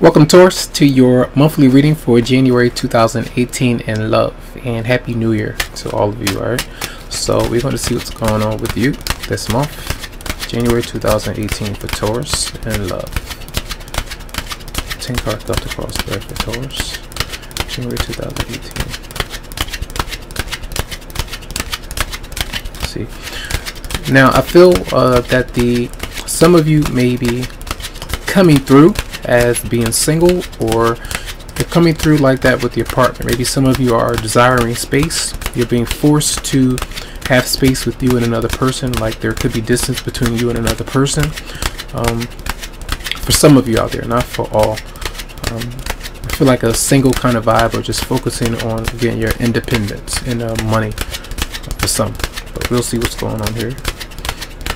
Welcome, Taurus, to your monthly reading for January 2018 in love, and Happy New Year to all of you. Alright, so we're going to see what's going on with you this month, January 2018 for Taurus and love. 10 cards dealt across there for Taurus, January 2018. Let's see. Now, I feel that some of you may be coming through as being single, or you're coming through like that with your partner. Maybe some of you are desiring space. You're being forced to have space with you and another person, like there could be distance between you and another person. For some of you out there, not for all. I feel like a single kind of vibe, or just focusing on getting your independence and money for some. But we'll see what's going on here.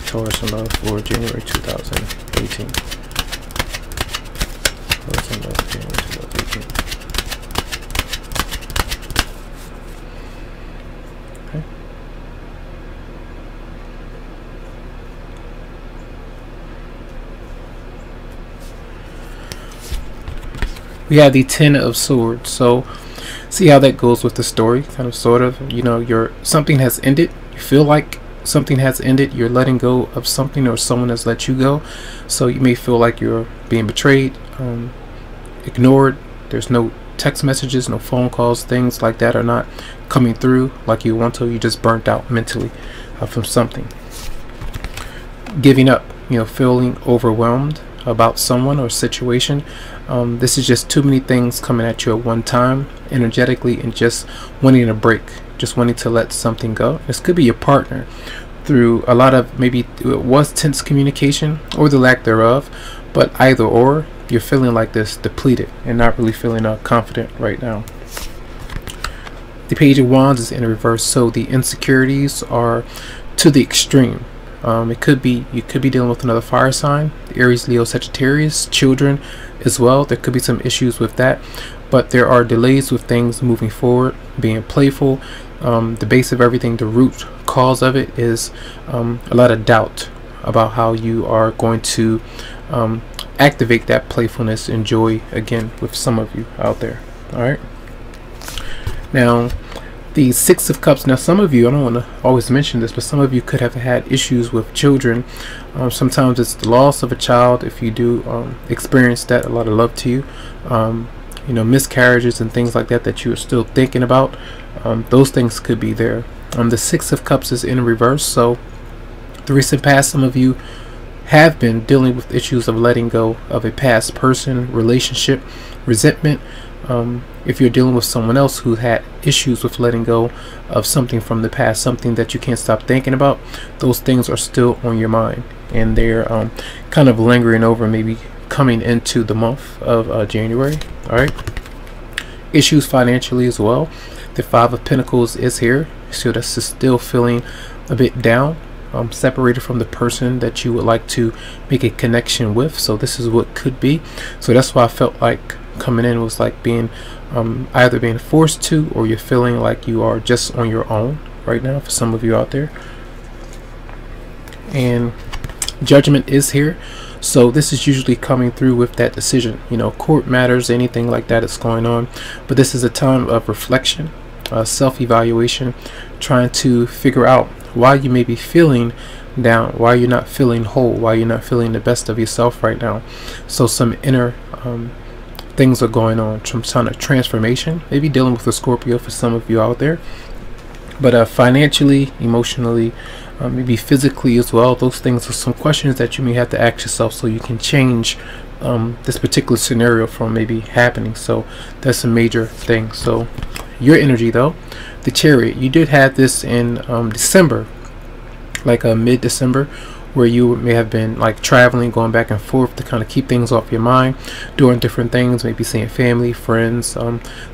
Taurus and love for January 2018. Okay. We have the 10 of Swords, so see how that goes with the story, kind of, sort of. You know, something has ended. You feel like something has ended. You're letting go of something, or someone has let you go. So you may feel like you're being betrayed, ignored. There's no text messages, no phone calls, things like that are not coming through like you want to. You just burnt out mentally from something. Giving up, you know, feeling overwhelmed about someone or situation. This is just too many things coming at you at one time energetically, and just wanting a break, just wanting to let something go. This could be your partner, through a lot of, maybe it was tense communication or the lack thereof, but either or, you're feeling like this, depleted, and not really feeling confident right now. The Page of Wands is in reverse, so the insecurities are to the extreme. You could be dealing with another fire sign, Aries, Leo, Sagittarius, children as well. There could be some issues with that, but there are delays with things moving forward, being playful. The base of everything, the root cause of it, is a lot of doubt about how you are going to activate that playfulness and joy again with some of you out there. All right, now the 6 of Cups. Now, some of you, I don't want to always mention this, but some of you could have had issues with children. Sometimes it's the loss of a child. If you do experience that, a lot of love to you. You know, miscarriages and things like that that you're still thinking about. Those things could be there. The 6 of Cups is in reverse, so the recent past, some of you have been dealing with issues of letting go of a past person, relationship, resentment. If you're dealing with someone else who had issues with letting go of something from the past, something that you can't stop thinking about, those things are still on your mind, and they're kind of lingering over, maybe coming into the month of January. All right, issues financially as well. The 5 of Pentacles is here, so that's still feeling a bit down, separated from the person that you would like to make a connection with. So this is what could be. So that's why I felt like coming in was like being either being forced to, or you're feeling like you are just on your own right now for some of you out there. And Judgment is here, so this is usually coming through with that decision, you know, court matters, anything like that is going on. But this is a time of reflection, self-evaluation, trying to figure out why you may be feeling down, why you're not feeling whole, why you're not feeling the best of yourself right now. So some inner things are going on, some kind of transformation, maybe dealing with a Scorpio for some of you out there. But financially, emotionally, maybe physically as well, those things are some questions that you may have to ask yourself, so you can change this particular scenario from maybe happening. So that's a major thing. So your energy though, the Chariot, you did have this in December, like mid-December, where you may have been like traveling, going back and forth to kind of keep things off your mind, doing different things, maybe seeing family, friends,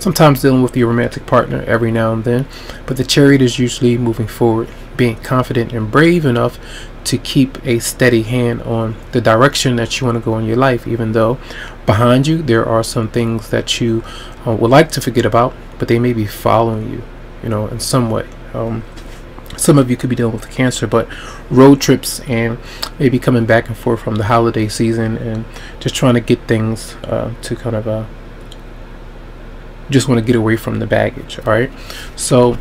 sometimes dealing with your romantic partner every now and then. But the Chariot is usually moving forward, being confident and brave enough to keep a steady hand on the direction that you want to go in your life, even though behind you there are some things that you would like to forget about, but they may be following you, you know, in some way. Some of you could be dealing with Cancer, but road trips and maybe coming back and forth from the holiday season and just trying to get things to kind of just want to get away from the baggage. All right, so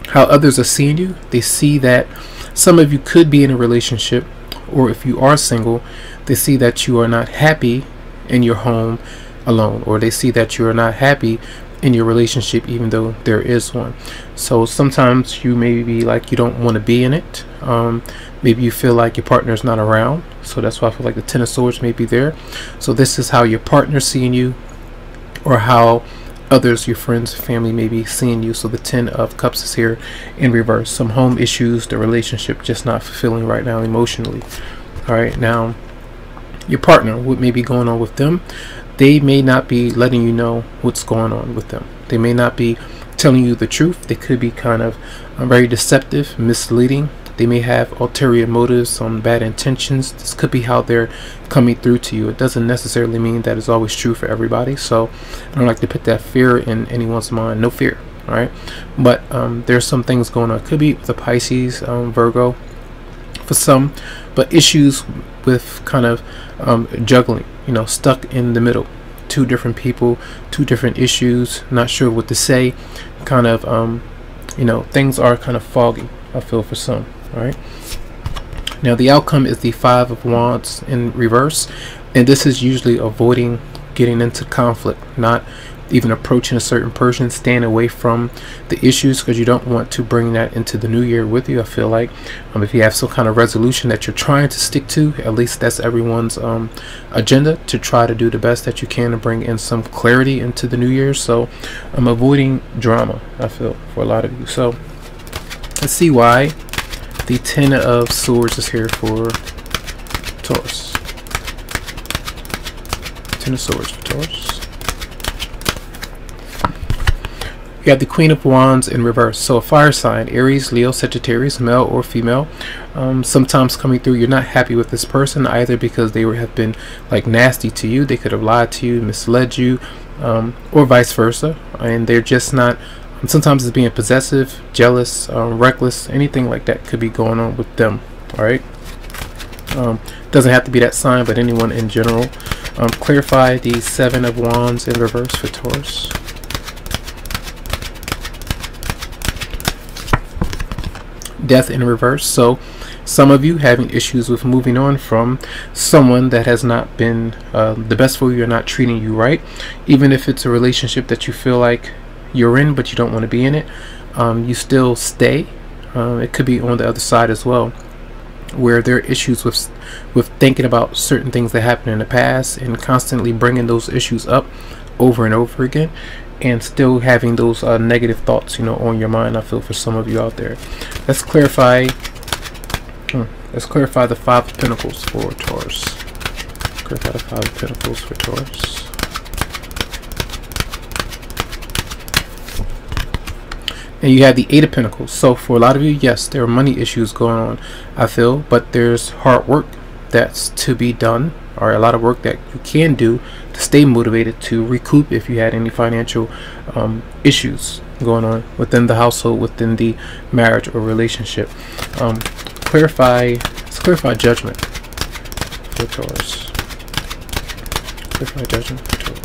how others are seeing you, they see that some of you could be in a relationship, or if you are single, they see that you are not happy in your home alone, or they see that you are not happy in your relationship even though there is one. So sometimes you may be like you don't want to be in it. Maybe you feel like your partner's not around, so that's why I feel like the Ten of Swords may be there. So this is how your partner's seeing you, or how others, your friends, family, may be seeing you. So the Ten of Cups is here in reverse. Some home issues, the relationship just not fulfilling right now emotionally. All right, now your partner, what may be going on with them, they may not be letting you know what's going on with them. They may not be telling you the truth. They could be kind of very deceptive, misleading. They may have ulterior motives, some bad intentions. This could be how they're coming through to you. It doesn't necessarily mean that it's always true for everybody. So I don't like to put that fear in anyone's mind. No fear, all right? But there's some things going on. It could be the Pisces, Virgo, for some, but issues with kind of juggling, you know, stuck in the middle. Two different people, two different issues, not sure what to say, kind of, you know, things are kind of foggy, I feel, for some. All right, now the outcome is the Five of Wands in reverse, and this is usually avoiding getting into conflict, not even approaching a certain person, staying away from the issues, because you don't want to bring that into the new year with you. I feel like if you have some kind of resolution that you're trying to stick to, at least that's everyone's agenda, to try to do the best that you can to bring in some clarity into the new year. So I'm avoiding drama, I feel, for a lot of you. So let's see why the Ten of Swords is here for Taurus. Ten of Swords for Taurus. You have the Queen of Wands in reverse. So a fire sign, Aries, Leo, Sagittarius, male or female. Sometimes coming through, you're not happy with this person, either because they have been like nasty to you, they could have lied to you, misled you, or vice versa, and they're just not. Sometimes it's being possessive, jealous, reckless, anything like that could be going on with them. All right, doesn't have to be that sign, but anyone in general. Clarify the Seven of Wands in reverse for Taurus. Death in reverse. So some of you having issues with moving on from someone that has not been the best for you, or not treating you right, even if it's a relationship that you feel like you're in but you don't want to be in it, you still stay. It could be on the other side as well, where there are issues with thinking about certain things that happened in the past and constantly bringing those issues up over and over again, and still having those negative thoughts, you know, on your mind, I feel, for some of you out there. Let's clarify the Five of Pentacles for Taurus. Clarify the Five of Pentacles for Taurus. And you have the Eight of Pentacles. So for a lot of you, yes, there are money issues going on, I feel, but there's hard work that's to be done, or a lot of work that you can do to stay motivated to recoup if you had any financial issues going on within the household, within the marriage or relationship. Let's clarify Judgment for Taurus. Clarify Judgment for Taurus.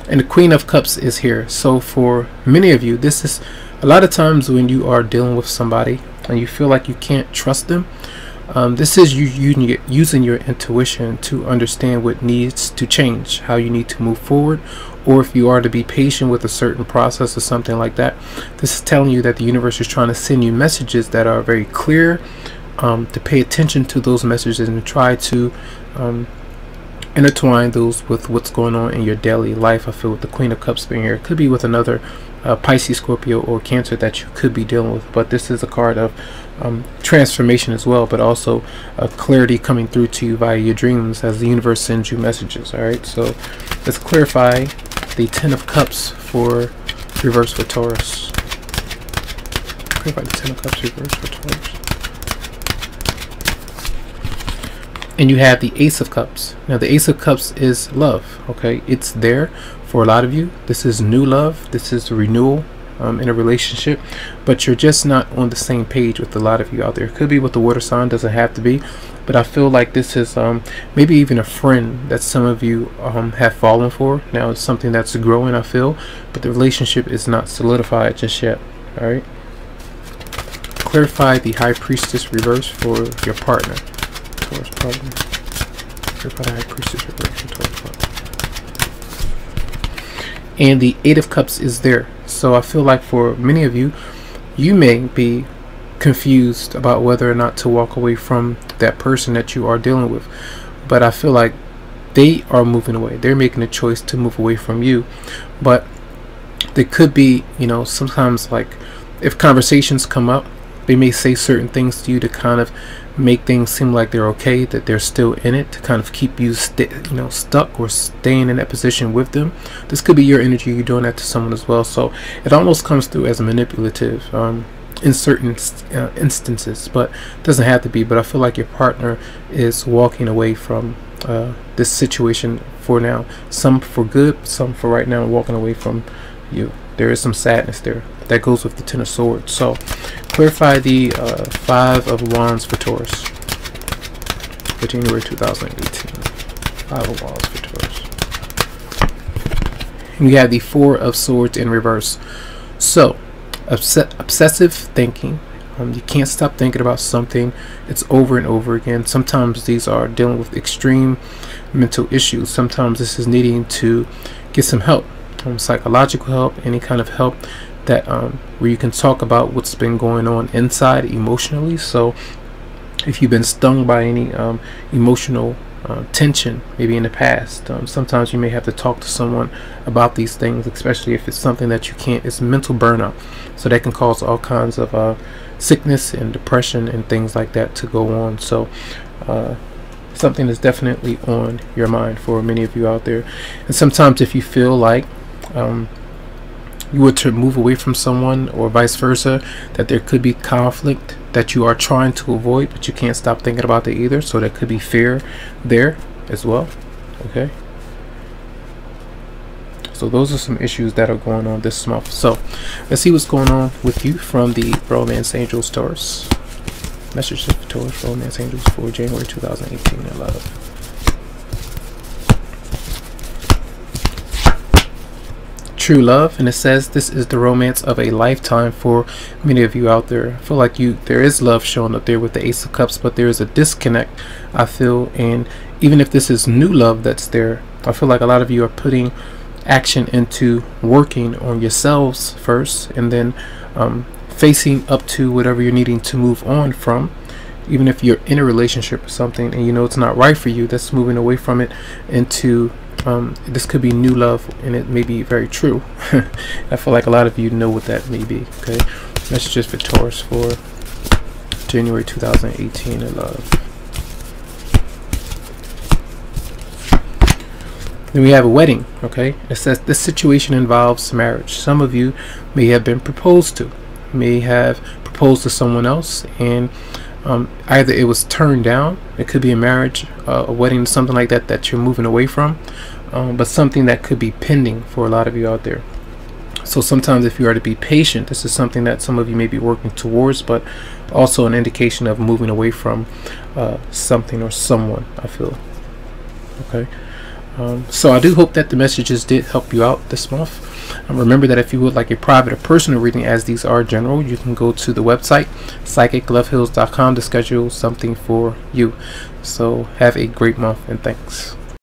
And the Queen of Cups is here. So for many of you, this is a lot of times when you are dealing with somebody and you feel like you can't trust them. This is you using your intuition to understand what needs to change, how you need to move forward, or if you are to be patient with a certain process or something like that. This is telling you that the universe is trying to send you messages that are very clear, to pay attention to those messages and try to intertwine those with what's going on in your daily life. I feel with the Queen of Cups being here, it could be with another Pisces, Scorpio, or Cancer that you could be dealing with, but this is a card of transformation as well, but also clarity coming through to you via your dreams as the universe sends you messages. All right, so let's clarify the Ten of Cups for reverse for Taurus. Clarify the Ten of Cups reverse for Taurus. And you have the Ace of Cups. Now the Ace of Cups is love. Okay, it's there for a lot of you. This is new love. This is renewal. in a relationship, but you're just not on the same page with a lot of you out there. It could be with the water sign, doesn't have to be, but I feel like this is maybe even a friend that some of you have fallen for. Now it's something that's growing, I feel, but the relationship is not solidified just yet. All right. Clarify the High Priestess reverse for your partner. Taurus partner. Clarify the High Priestess reverse for Taurus partner. And the Eight of Cups is there. So I feel like for many of you, you may be confused about whether or not to walk away from that person that you are dealing with. But I feel like they are moving away. They're making a choice to move away from you. But there could be, you know, sometimes like if conversations come up, they may say certain things to you to kind of make things seem like they're okay, that they're still in it, to kind of keep you stuck or staying in that position with them. This could be your energy, you're doing that to someone as well. So it almost comes through as manipulative in certain instances, but it doesn't have to be. But I feel like your partner is walking away from this situation for now, some for good, some for right now, walking away from you. There is some sadness there. That goes with the Ten of Swords. So clarify the Five of Wands for Taurus for January 2018. Five of Wands for Taurus. And we have the Four of Swords in reverse. So obsessive thinking. You can't stop thinking about something. It's over and over again. Sometimes these are dealing with extreme mental issues. Sometimes this is needing to get some help, psychological help, any kind of help that where you can talk about what's been going on inside emotionally. So if you've been stung by any emotional tension maybe in the past, sometimes you may have to talk to someone about these things, especially if it's something that you can't. It's mental burnout, so that can cause all kinds of sickness and depression and things like that to go on. So something that's definitely on your mind for many of you out there. And sometimes if you feel like you were to move away from someone or vice versa, that there could be conflict that you are trying to avoid, but you can't stop thinking about it either. So there could be fear there as well. Okay, so those are some issues that are going on this month. So let's see what's going on with you from the Romance Angels. Taurus, messages for Taurus Romance Angels for January 2018 in love. True love, and it says this is the romance of a lifetime for many of you out there. I feel like there is love showing up there with the Ace of Cups, but there is a disconnect, I feel. And even if this is new love that's there, I feel like a lot of you are putting action into working on yourselves first, and then facing up to whatever you're needing to move on from. Even if you're in a relationship or something and you know it's not right for you, that's moving away from it into this could be new love, and it may be very true. I feel like a lot of you know what that may be. Okay, messages for Taurus for January 2018 in love. Then we have a wedding. Okay, it says this situation involves marriage. Some of you may have been proposed to, may have proposed to someone else, and either it was turned down. It could be a marriage, a wedding, something like that that you're moving away from, but something that could be pending for a lot of you out there. So sometimes if you are to be patient, this is something that some of you may be working towards, but also an indication of moving away from something or someone, I feel. Okay, so I do hope that the messages did help you out this month. Remember that if you would like a private or personal reading, as these are general, you can go to the website psychicloveheals.com to schedule something for you. So have a great month, and thanks.